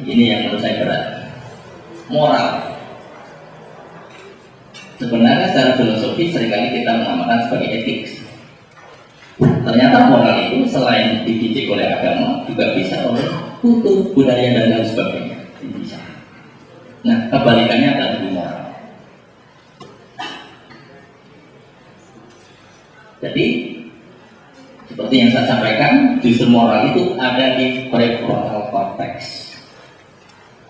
Ini yang menurut saya berat. Moral. Sebenarnya secara filosofi seringkali kita menamakan sebagai etik. Ternyata moral itu selain dididik oleh agama juga bisa oleh kultur, budaya dan lain sebagainya. Ini bisa. Nah, kebalikannya adalah moral. Jadi seperti yang saya sampaikan, justru moral itu ada di prefrontal cortex.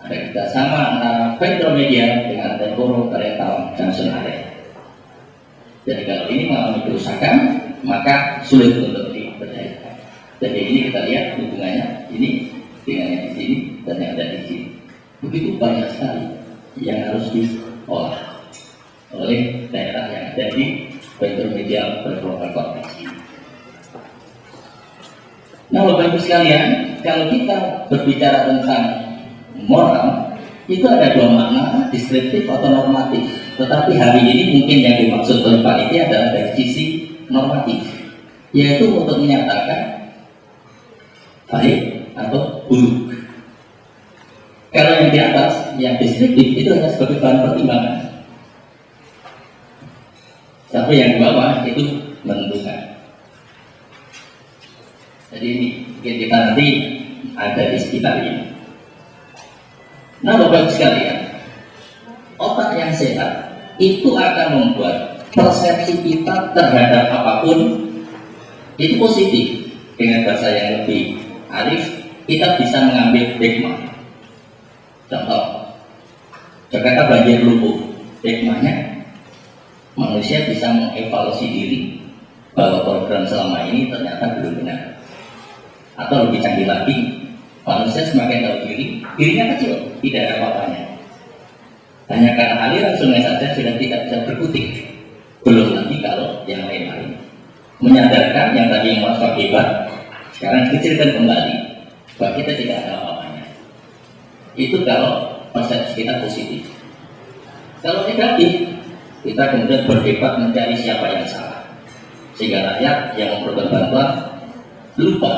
Ada kerjasama antara ventromedial dengan temporoparietal junction area. Jadi kalau ini mengalami kerusakan, maka sulit untuk dipercayakan. Jadi ini kita lihat hubungannya ini dengan yang di sini dan yang ada di sini. Begitu banyak sekali yang harus diolah oleh daerah yang ada di ventromedial prefrontal cortex. Nah, Bapak Ibu sekalian, kalau kita berbicara tentang moral, itu ada dua makna, deskriptif atau normatif. Tetapi hari ini mungkin yang dimaksud oleh panitia adalah dari sisi normatif, yaitu untuk menyatakan baik atau buruk. Kalau yang di atas, yang deskriptif itu hanya sebagai bahan pertimbangan. Tapi yang di bawah itu menentukan. Jadi ini kita nanti ada di sekitar ini. Nah, Bapak sekalian, otak yang sehat itu akan membuat persepsi kita terhadap apapun itu positif. Dengan bahasa yang lebih arif, kita bisa mengambil hikmah. Contoh, Jakarta banjir lumpuh. Hikmahnya, manusia bisa mengevaluasi diri bahwa program selama ini ternyata belum benar. Atau lebih canggih lagi, manusia semakin tahu dirinya kecil, tidak ada apa-apanya. Hanya karena aliran sungai saja sudah tidak bisa berkutik. Belum lagi kalau yang lain-lain. Menyadarkan yang tadi yang merasa hebat, sekarang kecilkan kembali bahwa kita tidak ada apa-apanya. Itu kalau persepsi kita positif. Kalau negatif, kita kemudian berdebat mencari siapa yang salah, sehingga rakyat yang memerlukan bantuan lupa,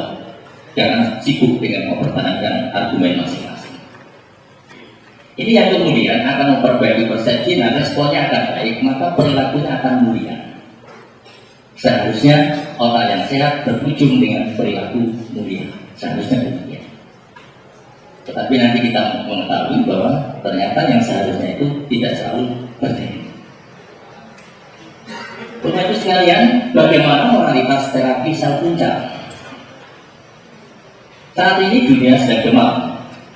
jangan sibuk dengan mempertahankan argumen masing-masing. Ini yang kemudian akan memperbaiki persepsi, nah responnya akan baik, maka perilakunya akan mulia. Seharusnya otak yang sehat berujung dengan perilaku mulia. Seharusnya demikian. Tetapi nanti kita mengetahui bahwa ternyata yang seharusnya itu tidak selalu terjadi. Bapak Ibu sekalian, bagaimana moralitas terapi sel punca? Saat ini dunia sedang gemar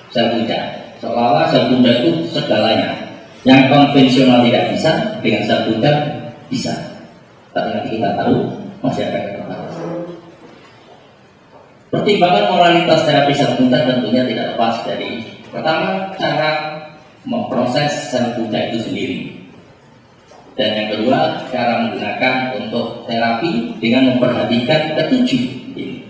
sel punca. Seolah-olah sel punca itu segalanya. Yang konvensional tidak bisa, dengan sel punca bisa. Tapi nanti kita tahu masih ada keterbatasan. Pertimbangan moralitas terapi sel punca tentunya tidak lepas dari pertama cara memproses sel punca itu sendiri, dan yang kedua cara menggunakan untuk terapi dengan memperhatikan ketujuh ini.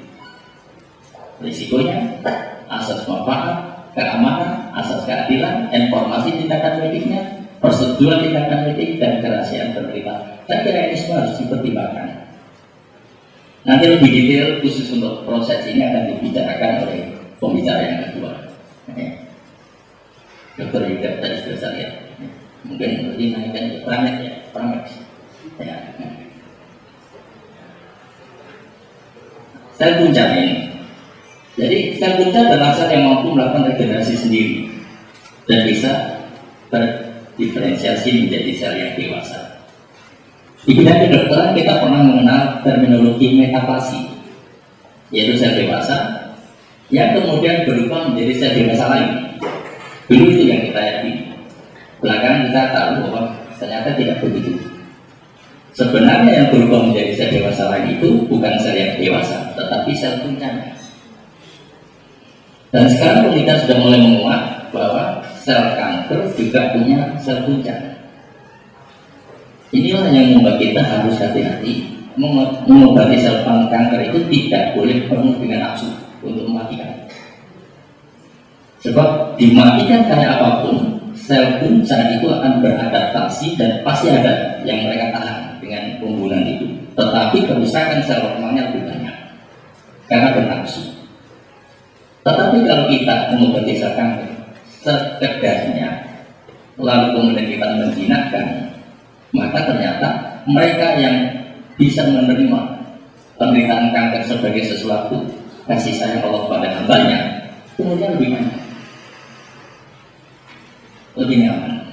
Risikonya, asas manfaat, keamanan, asas keadilan, informasi tindakan mediknya, persetujuan tindakan medik, dan kerahasiaan penderita. Saya kira ini semua harus dipertimbangkan. Nanti lebih detail khusus untuk proses ini akan dibicarakan oleh pembicara yang kedua. Dokter Yuda tadi sudah saya lihat. Mungkin lebih naikkan Pramet ya, Pramet. Ya. Sel punca ini. Jadi sel punca adalah sel yang mampu melakukan regenerasi sendiri dan bisa berdiferensiasi menjadi sel yang dewasa. Di bidang kedokteran kita pernah mengenal terminologi metaplasi, yaitu sel dewasa yang kemudian berubah menjadi sel dewasa lain. Dulu itu yang kita yakini. Belakangan kita tahu bahwa ternyata tidak begitu. Sebenarnya yang berubah menjadi sel dewasa lain itu bukan sel yang dewasa, tetapi sel puncanya. Dan sekarang penelitian sudah mulai menguat bahwa sel kanker juga punya sel punca. Inilah yang membuat kita harus hati-hati. Mengobati sel kanker itu tidak boleh penuh dengan nafsu untuk mematikan. Sebab dimatikan kayak apapun, sel punca itu akan beradaptasi dan pasti ada yang mereka tahan dengan pembunuhan itu. Tetapi kerusakan sel normalnya lebih banyak karena bernafsu. Tetapi kalau kita mengobati sel kanker, sekedarnya, lalu kemudian kita menjinakkan, maka ternyata mereka yang bisa menerima penderitaan kanker sebagai sesuatu kasih sayang Allah pada hambanya, kemudian lebih nyaman.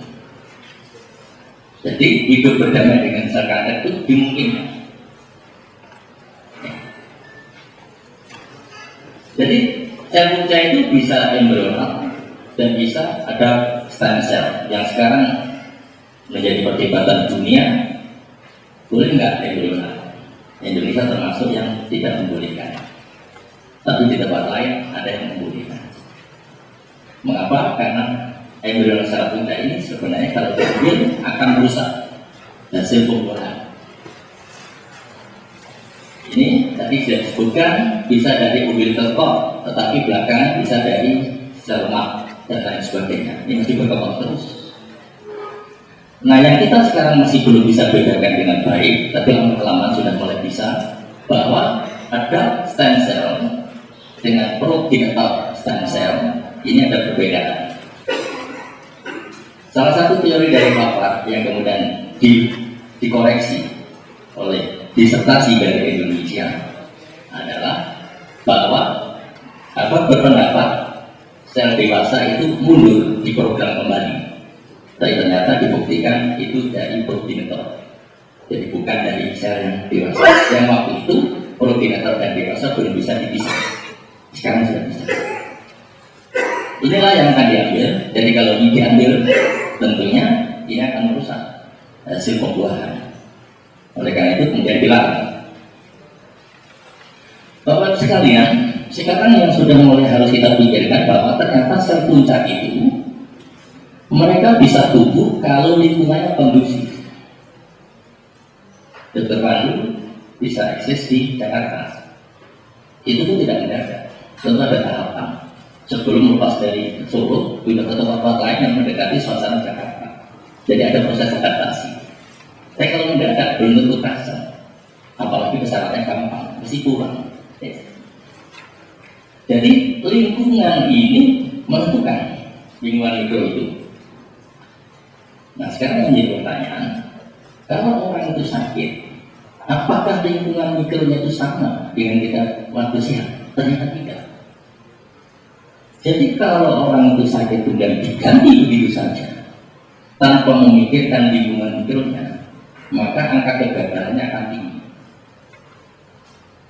Jadi hidup berdamai dengan sel kanker itu dimungkinkan. Jadi sel punca itu bisa embrional dan bisa ada stem cell yang sekarang menjadi perdebatan dunia, boleh nggak embrional? Indonesia termasuk yang tidak membolehkan, tapi di tempat lain ada yang membolehkan. Mengapa? Karena embrional sel punca ini sebenarnya kalau diambil akan merusak hasil pembuahan. Ini tadi sudah disebutkan bisa dari umbilical cord, tetapi belakangan bisa dari sel lemak dan lain sebagainya. Ini masih berkembang terus. Nah, yang kita sekarang masih belum bisa bedakan dengan baik, tapi lama-kelamaan sudah mulai bisa, bahwa ada stem cell dengan progenital stem cell. Ini ada perbedaan. Salah satu teori dari Papa yang kemudian dikoreksi oleh disertasi dari Indonesia adalah bahwa berpendapat sel dewasa itu mundur diprogram kembali. Tapi ternyata dibuktikan itu dari progenitor, jadi bukan dari sel yang dewasa. Yang waktu itu progenitor dan dewasa belum bisa dipisah, sekarang sudah bisa. Inilah yang akan diambil. Jadi kalau ini diambil, tentunya ini akan merusak hasil pembuahan. Oleh karena itu kemudian dilarang. Bapak sekalian, sekarang yang sudah mulai harus kita pikirkan bahwa ternyata sel punca itu mereka bisa tumbuh kalau lingkungannya kondusif. Dr. Pandu bisa eksis di Jakarta. Itu pun tidak mendadak. Tentu ada tahapan. Sebelum lepas dari Solo, sudah ke tempat lain yang mendekati suasana Jakarta. Jadi ada proses adaptasi. Tapi kalau mendadak belum tentu terasa. Apalagi pesawatnya gampang, mesti kurang. Jadi lingkungan ini menentukan lingkungan mikro itu. Nah sekarang menjadi pertanyaan, kalau orang itu sakit, apakah lingkungan mikronya itu sama dengan kita waktu sehat? Ternyata tidak. Jadi kalau orang itu sakit dan diganti begitu saja, tanpa memikirkan lingkungan mikronya, maka angka kegagalannya akan tinggi.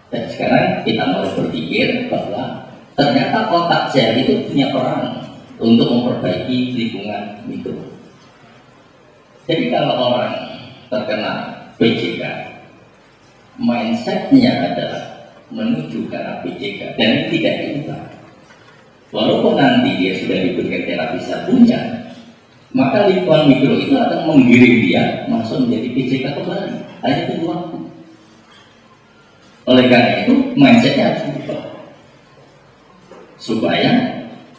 Dan sekarang kita mulai berpikir bahwa ternyata otak sel itu punya peran untuk memperbaiki lingkungan mikro. Jadi kalau orang terkena PJK, mindsetnya adalah menuju ke arah PJK dan ini tidak diubah. Walaupun nanti dia sudah diberikan terapi sel punca, maka lingkungan mikro itu akan menggiring dia masuk menjadi PJK kembali. Hanya tunggu waktu. Oleh karena itu, mindsetnya harus diubah supaya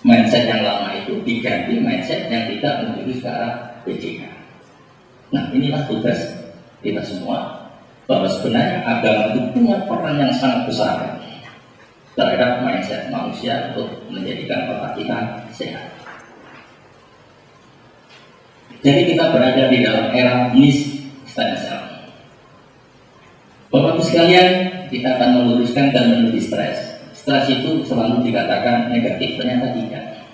mindset yang lama itu diganti mindset yang tidak menuju ke arah PJK. Nah, inilah tugas kita semua, bahwa sebenarnya agama itu punya peran yang sangat besar terhadap mindset manusia untuk menjadikan otak kita sehat. Jadi kita berada di dalam era niche stem cell. Bapak-Ibu sekalian, kita akan meluruskan dan menuju stres. Stres itu selalu dikatakan negatif, ternyata tidak.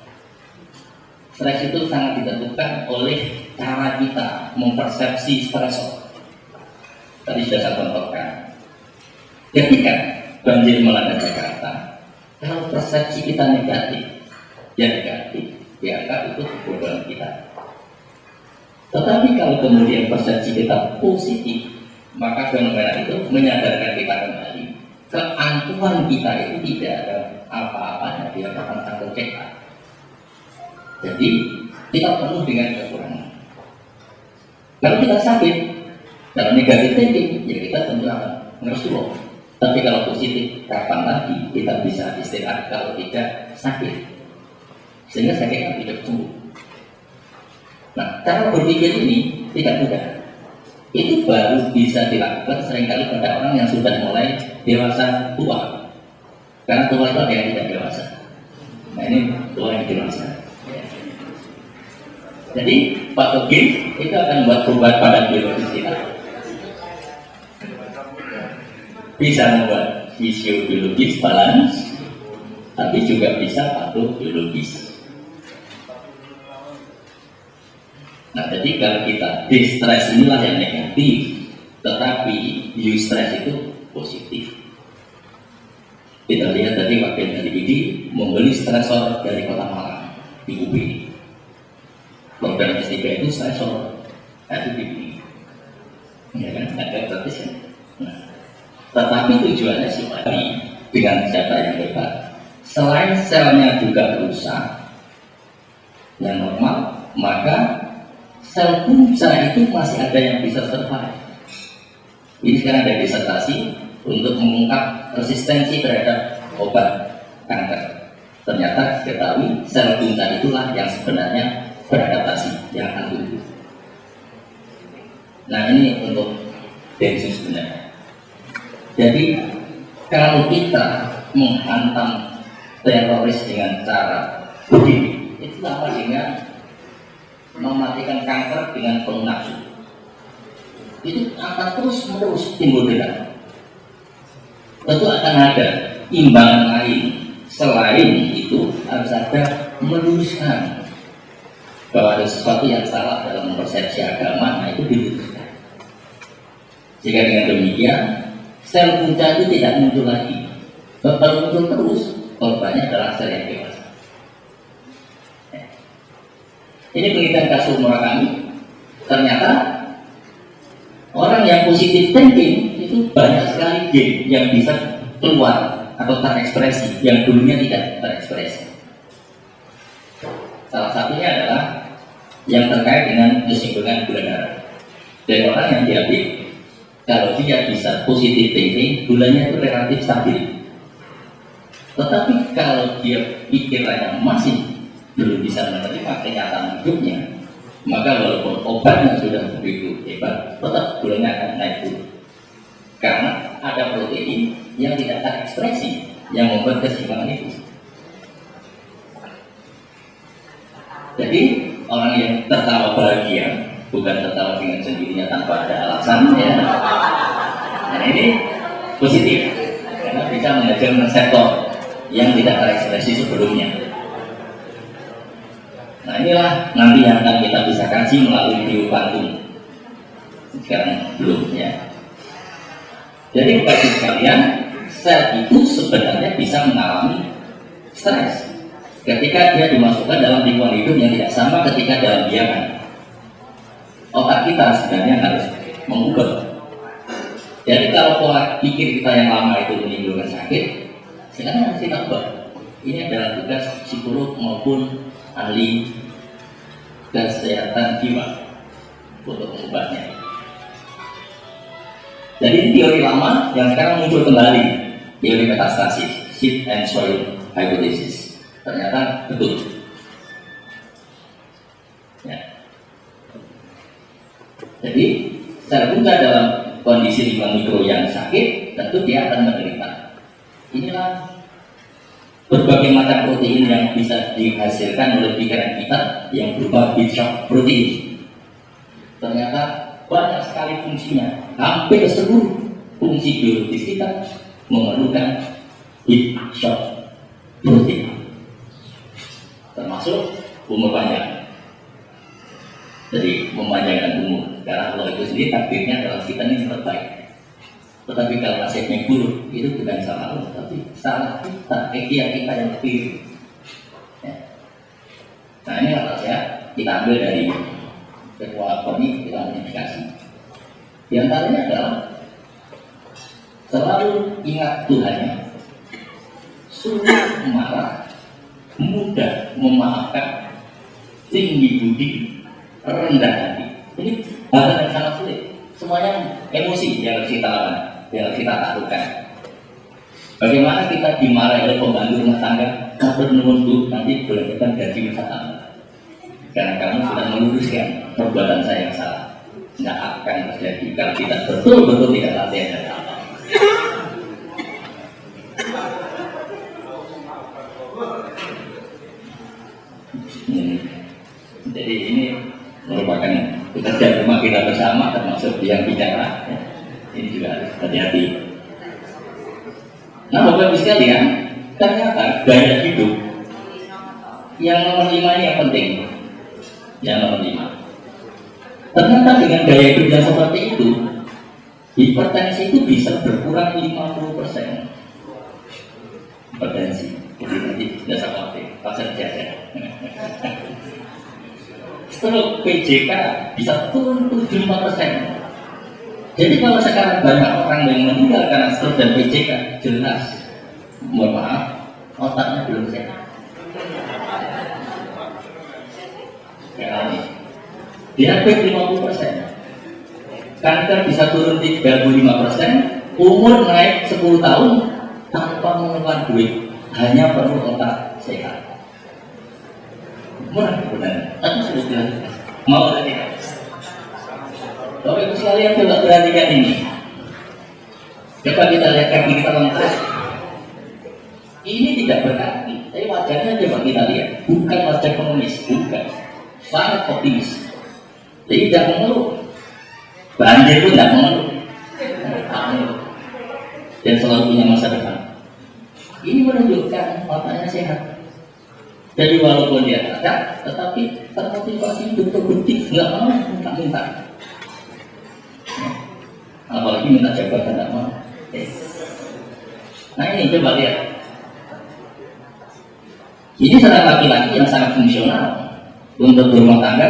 Stres itu sangat ditentukan oleh cara kita mempersepsi stresor. Tadi sudah saya contohkan. Ketika banjir melanda Jakarta, kalau persepsi kita negatif, ya negatif, dianggap itu kebodohan kita. Tetapi kalau kemudian persepsi kita positif, maka fenomena itu menyadarkan kita kembali keangkuhan kita itu tidak ada apa-apanya di hadapan sang pencipta. Jadi kita penuh dengan kekurangan. Kalau kita sakit, kalau negatif thinking, ya kita tentu akan ngersuloh. Tapi kalau positif, kapan lagi kita bisa istirahat kalau tidak sakit, sehingga sakitnya tidak sembuh. Nah, cara berpikir ini tidak mudah. Itu baru bisa dilakukan seringkali pada orang yang sudah mulai dewasa tua. Karena tua itu ada yang tidak dewasa. Nah ini tua yang dewasa. Jadi patogen itu akan membuat perubahan pada biologis kita, bisa membuat fisiobiologis balance, tapi juga bisa patobiologis. Nah, jadi kalau kita distress inilah yang negatif, tetapi eustress itu positif. Kita lihat tadi wakil dari BD membeli stresor dari Kota Malang di UPI. Program S3 itu stresor, itu dibeli, ya kan? Ada gratis kan? Nah, tetapi tujuannya si tadi dengan data yang hebat. Selain selnya juga rusak yang normal, maka sel punca itu masih ada yang bisa survive. Ini sekarang ada disertasi untuk mengungkap resistensi terhadap obat kanker. Ternyata diketahui sel punca itulah yang sebenarnya beradaptasi, yang akan tumbuh. Nah, ini untuk Densus sebenarnya. Jadi kalau kita menghantam teroris dengan cara begini, itu sama dengan mematikan kanker dengan penuh nafsu. Itu akan terus menerus timbul dengan. Tentu akan ada imbangan lain. Selain itu harus ada meluruskan bahwa ada sesuatu yang salah dalam persepsi agama, nah itu diluruskan. Jika dengan demikian sel punca itu tidak muncul lagi. Kalau muncul terus, korbannya adalah sel yang dewasa. Ini penelitian kasus Murakami. Ternyata orang yang positif thinking itu banyak sekali gen yang bisa keluar atau terekspresi yang dulunya tidak terekspresi. Salah satunya adalah yang terkait dengan kesimpulan gula darah. Dan orang yang diabetes, kalau dia bisa positif thinking, gulanya itu relatif stabil. Tetapi kalau dia pikirannya masih belum bisa menerima kenyataan hidupnya, maka walaupun obatnya sudah begitu hebat, tetap gulanya akan naik turun. Karena ada protein yang tidak terekspresi yang membuat keseimbangan itu. Jadi orang yang tertawa bahagia, bukan tertawa dengan sendirinya tanpa ada alasan, ya. Nah, ini positif karena bisa mengajar reseptor yang tidak terekspresi sebelumnya. Nah, inilah nanti yang akan kita bisa kaji melalui biokuantum. Sekarang belum, ya. Jadi bagi sekalian, sel itu sebenarnya bisa mengalami stres ketika dia dimasukkan dalam lingkungan hidup yang tidak sama ketika dalam biakan. Otak kita sebenarnya harus mengubah. Jadi kalau pola pikir kita yang lama itu menimbulkan sakit, sekarang harus kita ubah. Ini adalah tugas psikolog maupun ahli kesehatan jiwa untuk mengubahnya. Jadi ini teori lama yang sekarang muncul kembali, teori metastasis, seed and soil hypothesis. Ternyata betul. Ya. Jadi sel punca dalam kondisi lingkungan mikro yang sakit, tentu dia akan menderita. Inilah berbagai macam protein yang bisa dihasilkan oleh pikiran kita yang berupa bit shock protein. Ternyata banyak sekali fungsinya. Hampir seluruh fungsi biologis kita memerlukan bit shock protein. Termasuk umur panjang. Jadi memanjangkan umur. Karena Allah itu sendiri takdirnya adalah kita ini terbaik. Tetapi kalau nasibnya buruk, itu bukan salah Allah, tapi salah kita, ikhtiar kita yang keliru. Ya. Nah, ini rahasia kita ambil dari ketua KONI, kita modifikasi. Di antaranya adalah selalu ingat Tuhannya, sulit marah, mudah memaafkan, tinggi budi, rendah hati. Ini hal yang sangat sulit. Semuanya emosi yang harus kita lakukan, yang harus kita taklukkan. Bagaimana kita dimarahi oleh pembantu rumah tangga, matur nuwun Bu, nanti boleh kita gaji rumah tangga. Karena kamu sudah meluruskan perbuatan saya yang salah. Tidak akan terjadi kalau kita betul-betul tidak latihan dari awal. Jadi ini merupakan pekerjaan rumah kita bersama, termasuk yang bicara. Ya. Ini juga harus hati-hati. Nah, Bapak Ibu sekalian, ternyata gaya hidup yang nomor 5 ini yang penting. Yang nomor 5. Ternyata dengan gaya hidup yang seperti itu, hipertensi itu bisa berkurang 50%. Hipertensi, jadi nanti tidak khawatir, pasal jajan. Stroke PJK bisa turun 75%. Jadi kalau sekarang banyak orang yang meninggal karena stroke dan PJK, jelas, mohon maaf, otaknya belum sehat. Diabetes 50%, kanker bisa turun 35%, umur naik 10 tahun tanpa mengeluarkan duit, hanya perlu otak sehat. Murah sebenarnya, tapi sudah dilakukan. Mau atau tidak? Bapak Ibu sekalian, coba perhatikan ini. Coba kita lihat kaki kita lengkap. Ini tidak berkaki, tapi wajahnya coba kita lihat. Bukan wajah komunis, bukan. Sangat optimis. Jadi tidak mengeluh. Banjir pun tidak mengeluh. Dan selalu punya masa depan. Ini menunjukkan otaknya sehat. Jadi walaupun dia ada, tetapi termotivasi hidup produktif, nggak mau minta-minta. Apalagi minta jabatan nggak mau. Nah ini coba lihat. Ini seorang laki-laki yang sangat fungsional untuk berumah tangga.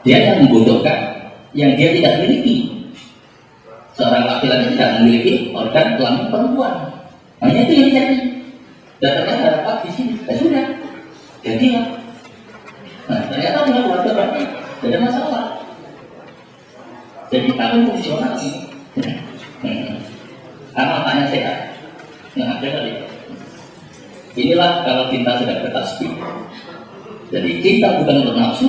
Dia yang membutuhkan yang dia tidak miliki. Seorang laki-laki tidak memiliki organ kelamin perempuan. Hanya itu yang dicari. Dan ternyata dapat di sini. Ya sudah. Jadilah. Nah, ternyata punya keluarga berarti tidak ada masalah. Jadi kami fungsional. Karena otaknya sehat. Nah, coba lihat. Inilah kalau cinta sudah bertasbih. Jadi cinta bukan untuk nafsu,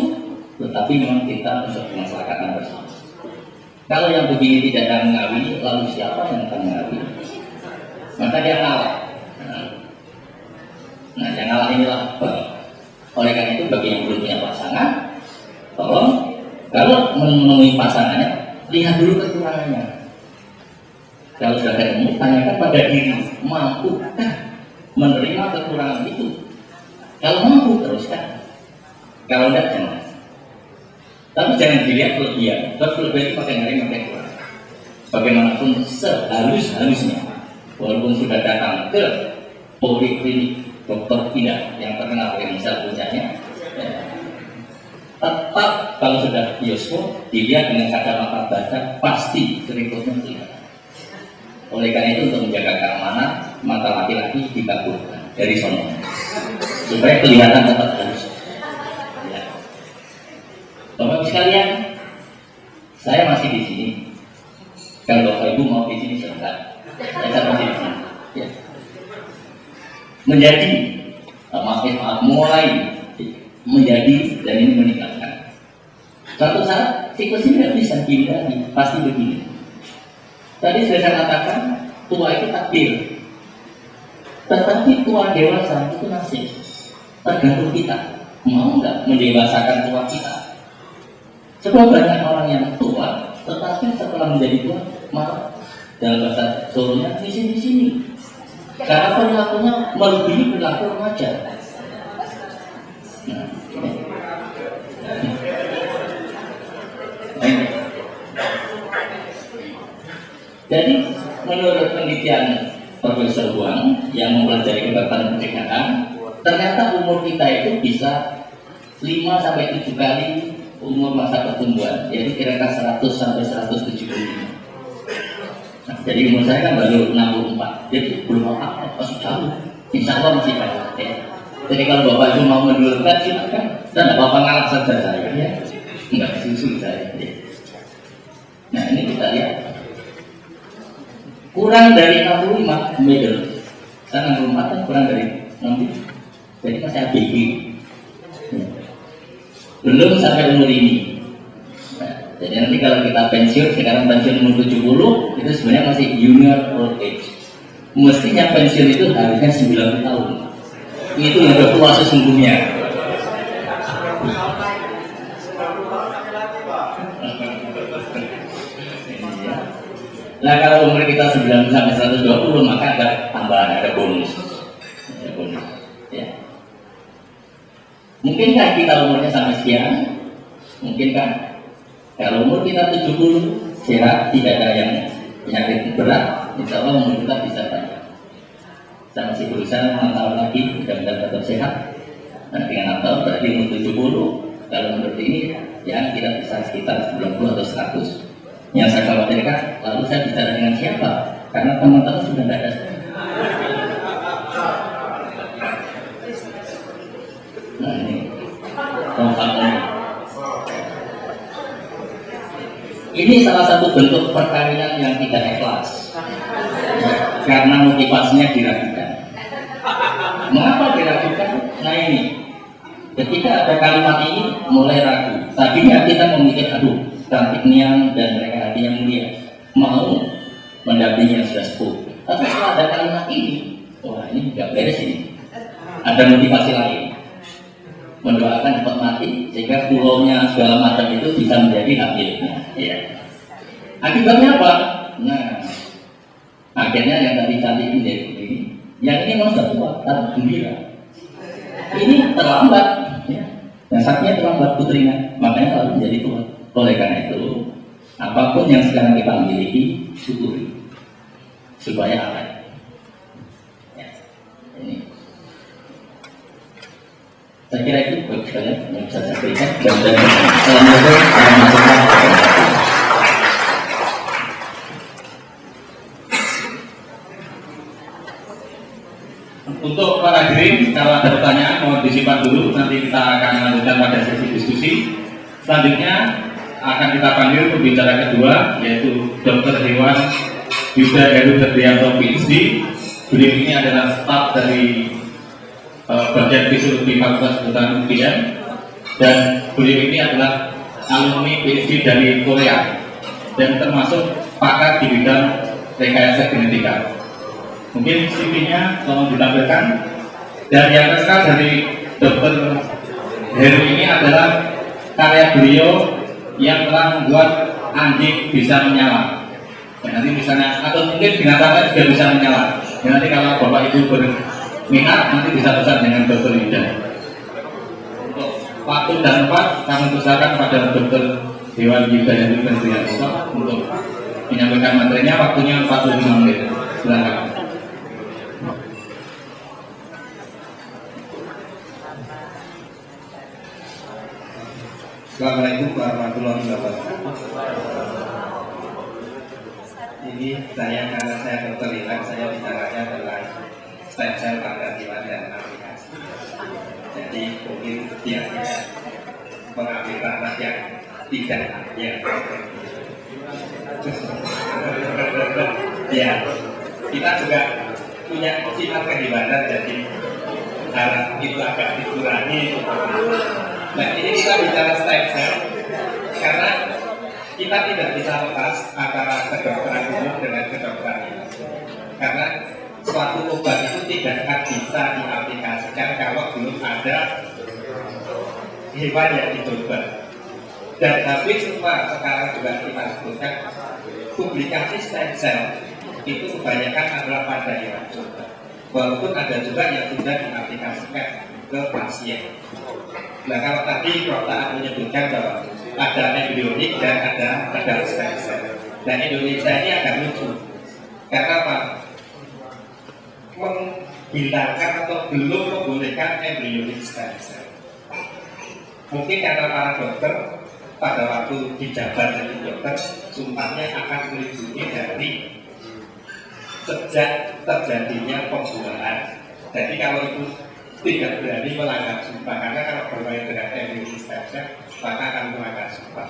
tetapi memang cinta untuk kemaslahatan bersama. Kalau yang begini tidak akan mengawini, lalu siapa yang akan mengawini? Maka dia kalah. Nah, yang kalah inilah. Oleh karena itu, bagi yang belum punya pasangan, tolong kalau menemui pasangannya, lihat dulu kekurangannya. Kalau sudah ketemu, tanyakan pada diri, mampukah menerima kekurangan itu? Kalau mampu, teruskan. Kalau tidak, jangan. Tapi jangan dilihat kelebihan. Kelebihan itu pakai ngari, pakai kurang. Bagaimanapun sehalus-halusnya, walaupun sudah datang ke poliklinik dokter tidak yang terkenal dengan misal puncaknya, tetap kalau sudah bioskop dilihat dengan kacamata baca, pasti berikutnya tidak. Oleh karena itu, untuk menjaga keamanan, mata laki-laki dikabulkan dari sono supaya kelihatan tetap halus. Bapak sekalian, saya masih di sini. Kalau Bapak Ibu mau di sini silahkan. Saya masih di sini. Ya. Menjadi mulai menjadi dan ini meninggalkan. Suatu saat siklus ini tidak bisa dihindari, pasti begini. Tadi sudah saya katakan tua itu takdir, tetapi tua dewasa itu nasib. Tergantung kita mau nggak mendewasakan tua kita. Sebab banyak orang yang tua, tetapi setelah menjadi tua, malah dalam bahasa Solonya di sini. Karena perilakunya melebihi perilaku remaja. Jadi menurut penelitian Profesor Huang yang mempelajari kebakaran pencegahan, ternyata umur kita itu bisa 5-7 kali umur masa pertumbuhan, yaitu kira-kira 100 sampai 175. Nah, jadi umur saya kan baru 64, jadi belum apa-apa, masih jauh. Insya Allah masih banyak. Ya. Jadi kalau Bapak Ibu mau menurunkan, silakan. Dan tidak apa-apa ngalah saja saya, ya. Enggak susu saya. Ya. Nah ini kita lihat. Kurang dari 65 middle. Saya 64 kan kurang dari 60. Jadi masih ABG. Ya. Belum sampai umur ini. Nah, jadi nanti kalau kita pensiun, sekarang pensiun umur 70, itu sebenarnya masih junior old age. Mestinya pensiun itu harusnya 90 tahun. Itu yang udah tua sesungguhnya. Nah kalau umur kita 90 sampai 120 maka ada tambahan, ada bonus. Ada bonus. Ya. Mungkinkah kita umurnya sampai sekian? Mungkinkah? Kalau umur kita 70 sehat, tidak ada yang penyakit berat, insya Allah umur kita bisa banyak. Saya masih berusaha 6 tahun lagi, mudah-mudahan tetap sehat. Dan dengan 6 tahun berarti umur 70. Kalau menurut ini, ya kita bisa sekitar 90 atau 100. Yang saya khawatirkan, lalu saya bicara dengan siapa? Karena teman-teman sudah tidak ada. Nah ini, ini salah satu bentuk perkawinan yang tidak ikhlas, karena motivasinya diragukan. Mengapa diragukan? Nah ini, ketika ada kalimat ini mulai ragu. Tadinya kita memikir, aduh, cantik niang dan mereka hati yang mulia, mau mendampingi yang sudah sepuh. Tapi setelah ada kalimat ini, wah ini nggak beres ini. Ada motivasi lain, mendoakan cepat mati sehingga pulaunya segala macam itu bisa menjadi hak miliknya. Ya. Akibatnya apa? Nah, akhirnya yang tadi cantik menjadi begini, yang ini mau tua, tapi gembira. Ini terlambat, ya. Yang satunya terlambat putrinya, makanya lalu menjadi tua. Oleh karena itu, apapun yang sekarang kita miliki, syukuri supaya awet. Ya. Ini. Saya kira itu baik sekali yang bisa saya berikan. Dan untuk para hadirin, kalau ada pertanyaan mohon disimpan dulu, nanti kita akan lanjutkan pada sesi diskusi. Selanjutnya akan kita panggil pembicara kedua, yaitu Dr. Hewan Yuda Heru Ferdianto PhD. Beliau ini adalah staf dari bagian fisiologi Fakultas Kedokteran UGM, dan beliau ini adalah alumni PhD dari Korea dan termasuk pakar di bidang rekayasa genetika. Mungkin CV-nya tolong ditampilkan. Dan yang terkenal dari Dr. Heru ini adalah karya beliau yang telah membuat anjing bisa menyala. Ya, nanti misalnya, atau mungkin binatang lain juga bisa menyala. Ya, nanti kalau Bapak Ibu berminat, nanti bisa pesan dengan Dr. Yuda. Untuk waktu dan tempat, kami persilakan pada Dr. Hewan Yuda yang untuk menyampaikan materinya. Waktunya 45 menit. Silakan. Assalamualaikum warahmatullahi wabarakatuh. Ini saya, karena saya dokter Iwan, saya bicaranya adalah stem cell pada hewan dan aplikasi. Jadi mungkin dia mengambil ranah yang tidak ya. Ya, kita juga punya sifat kehewanan, jadi harap itu agak dikurangi. Nah, ini kita bicara stem cell karena kita tidak bisa lepas antara kedokteran umum dengan kedokteran ini. Karena suatu obat itu tidak akan bisa diaplikasikan kalau belum ada hewan yang dicoba. Dan habis semua sekarang juga kita sebutkan publikasi stem cell itu kebanyakan adalah pada hewan coba. Walaupun ada juga yang sudah diaplikasikan ke pasien. Nah, kalau tadi Prof. menyebutkan bahwa ada embryonik dan ada stem cell. Dan Indonesia ini agak lucu. Karena apa? Menggunakan atau belum membolehkan embryonik stem cell. Mungkin karena para dokter pada waktu dijabat jadi dokter, sumpahnya akan melindungi dari sejak terjadinya pembuahan. Jadi kalau itu tidak berani melanggar sumpah, karena kalau bermain dengan embryonik stem cell maka akan melanggar sumpah.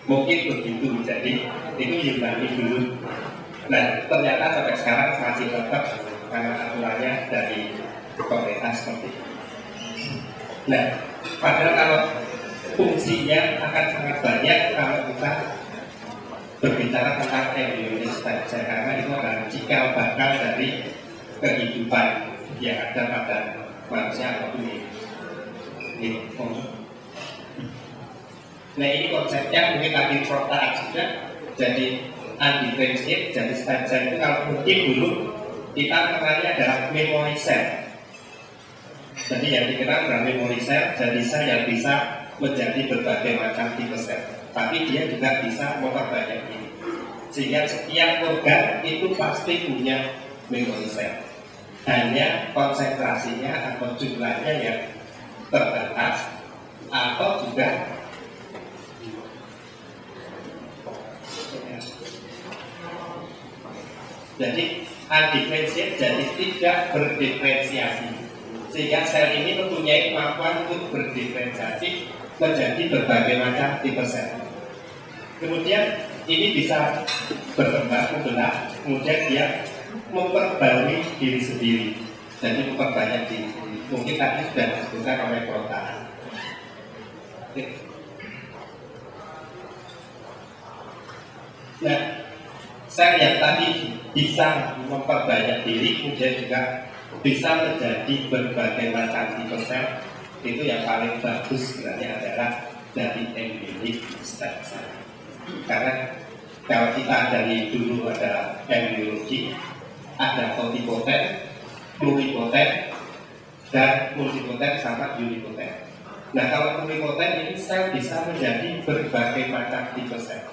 Mungkin begitu, jadi itu Yunani dulu. Nah, ternyata sampai sekarang masih tetap karena aturannya dari pemerintah seperti itu. Nah, padahal kalau fungsinya akan sangat banyak kalau kita berbicara tentang embryonik stem cell, karena itu adalah cikal bakal dari kehidupan yang ada pada manusia atau ini. Nah ini konsepnya mungkin tadi Prof Taat juga. Jadi undifferentiated, jadi stem cell itu kalau mungkin dulu kita kenalnya adalah memory cell. Jadi yang dikenal adalah memory cell, jadi sel yang bisa menjadi berbagai macam tipe sel. Tapi dia juga bisa memperbanyak ini. Sehingga setiap organ itu pasti punya memory cell. Hanya konsentrasinya atau jumlahnya yang terbatas atau juga jadi undifferentiated, jadi tidak berdiferensiasi. Sehingga sel ini mempunyai kemampuan untuk berdiferensiasi menjadi berbagai macam tipe sel. Kemudian ini bisa berkembang, membelah, kemudian dia memperbarui diri sendiri, jadi memperbanyak diri sendiri. Mungkin tadi sudah disebutkan oleh Prof. Taat. Nah, sel yang tadi bisa memperbanyak diri, kemudian juga bisa menjadi berbagai macam tipe sel, itu yang paling bagus sebenarnya adalah dari embryonic stem cell. Karena kalau kita dari dulu ada embryologi, ada totipotent, pluripotent, dan multipotent sama unipotent. Nah kalau pluripotent ini sel bisa menjadi berbagai macam tipe sel,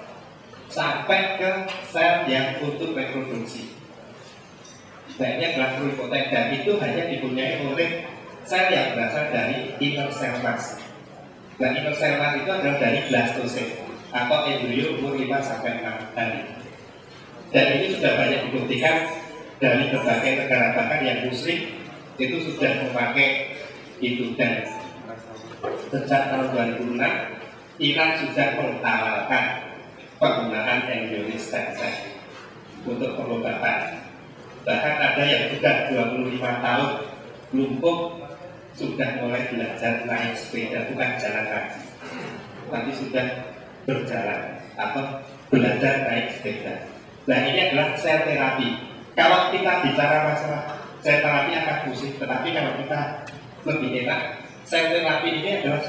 sampai ke sel yang untuk reproduksi. Nah ini adalah pluripotent dan itu hanya dipunyai oleh sel yang berasal dari inner cell mass. Nah inner cell mass itu adalah dari blastocyst atau embrio umur 5 sampai 6 hari. Dan ini sudah banyak dibuktikan dari berbagai negara, bahkan yang muslim itu sudah memakai itu. Dan sejak tahun 2006 Iran sudah menghalalkan penggunaan embryonic stem cell untuk pengobatan. Bahkan ada yang sudah 25 tahun lumpuh sudah mulai belajar naik sepeda, bukan jalan kaki, tapi sudah berjalan atau belajar naik sepeda. Nah ini adalah sel terapi. Kalau kita bicara masalah sel terapi akan pusing, tetapi kalau kita lebih enak, sel terapi ini adalah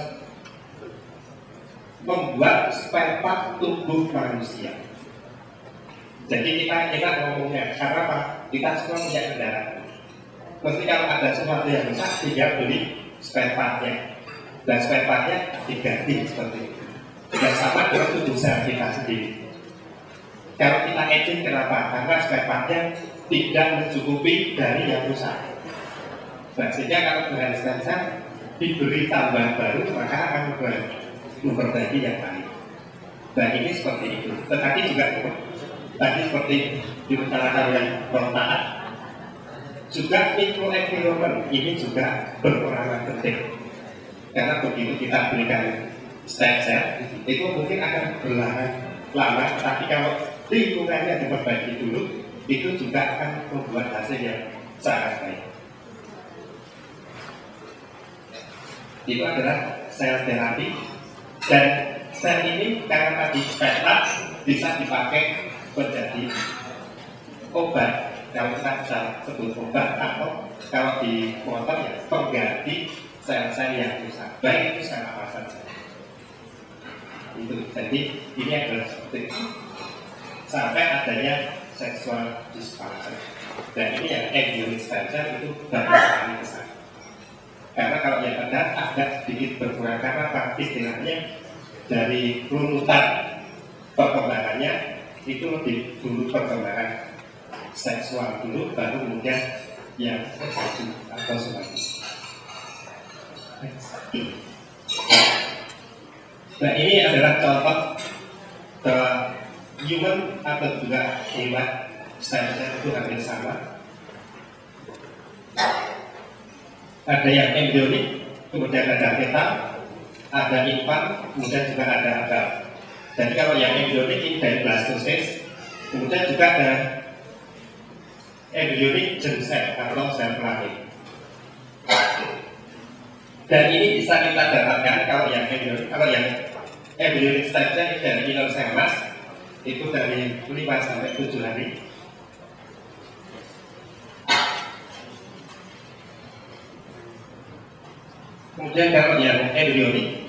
membuat spare part tubuh manusia. Jadi kita enak ngomongnya, karena apa? Kita semua punya kendaraan. Mesti kalau ada sesuatu yang rusak, tinggal beli spare partnya. Dan spare partnya diganti seperti itu. Dan sama dengan tubuh sel kita sendiri. Kalau kita aging, kenapa? Karena spare partnya tidak mencukupi dari yang rusak. Nah, sehingga kalau dengan stem cell diberi tambahan baru, maka akan memperbaiki yang lain. Nah ini seperti itu. Tetapi juga tadi seperti diutarakan oleh Prof. Taat, juga microenvironment ini juga berperan penting. Karena begitu kita berikan stem cell, itu mungkin akan berlahan lama, tapi kalau lingkungannya diperbaiki dulu, itu juga akan membuat hasil yang sangat baik. Itu adalah sel terapi, dan sel ini karena tadi spare bisa dipakai menjadi obat. Kalau kita bisa sebut obat, atau kalau di motor ya pengganti sel-sel yang rusak, baik itu sel apa saja. Itu jadi ini adalah seperti sampai adanya sexual dysfunction, dan ini yang embryonic stem cell itu baru sekali kesana. Karena kalau yang ada agak sedikit berkurang, karena apa? Istilahnya dari runutan perkembangannya itu lebih dulu perkembangan seksual dulu, baru kemudian yang sexual atau selanjutnya. Nah ini adalah contoh bahwa human atau juga hewan stem cell itu hampir sama. Ada yang embryonik, kemudian ada fetal, ada infant, kemudian juga ada adult. Jadi kalau yang embryonik ini dari blastocyst, kemudian juga ada embryonic germ cell atau sel kelamin. Dan ini bisa kita dapatkan kalau yang embryonic stem cell dari inner cell mass itu dari 5 sampai 7 hari. Kemudian kalau yang embryonik